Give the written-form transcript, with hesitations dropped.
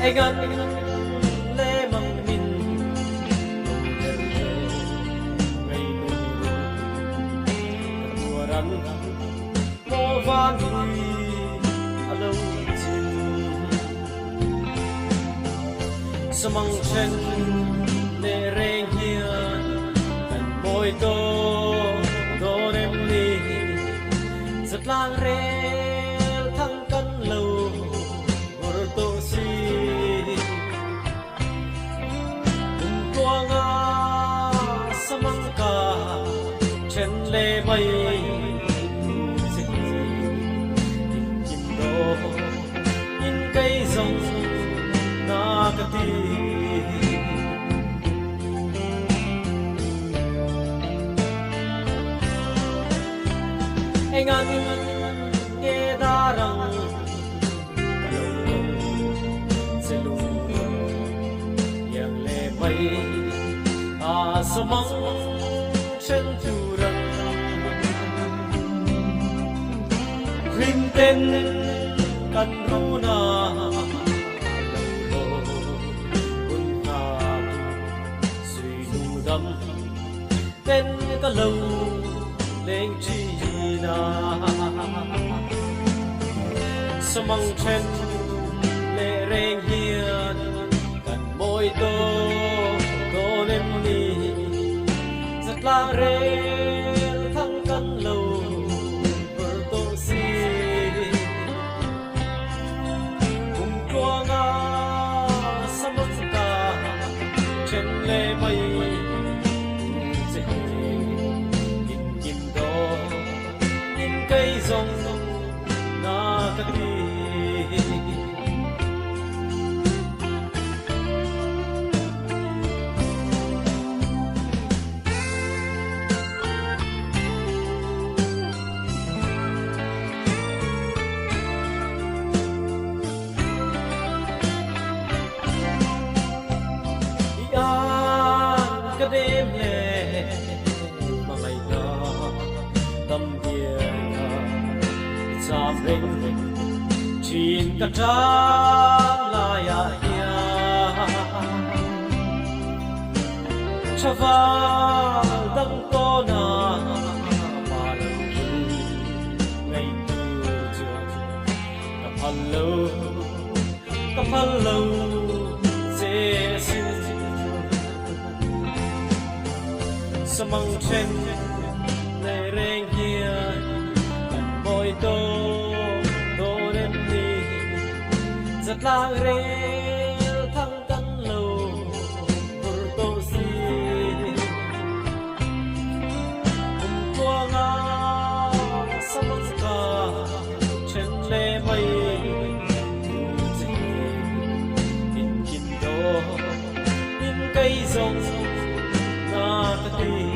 ai ngăn lê măng min ngày mùa rắn mùa van lâu samang chen lê reng hiền môi tô đô đêm đi rất lang rel thăng cân lâu bờ tô si tua nga samang ca chen lê bay kim đô in cây rồng na cà ti anh ăn nghe đa rằng sẽ luôn yang lệ bay à sa măng trên chu rằng rim tên căn ru na un na suy nu đâm tên cả lâu lên chi na samang chen lệ reng hiền gần môi tô tô đêm đi rất là rel thăng căn lâu bờ tô si cùng tua nga samang ca chen lệ bay cây rồng na cà ti an ca đêm hè mà ngày đó tâm địa sa reng chin ka tra la ya ya chava dang to na ma lang ngày tu cha ka phalo se se samang chen le reng hiền môi tô tô đêm đi rất lang rel thăng căn lâu bờ tô si cùng tua nga samang ca chen lê bay in kim đô in cây rồng na cà ti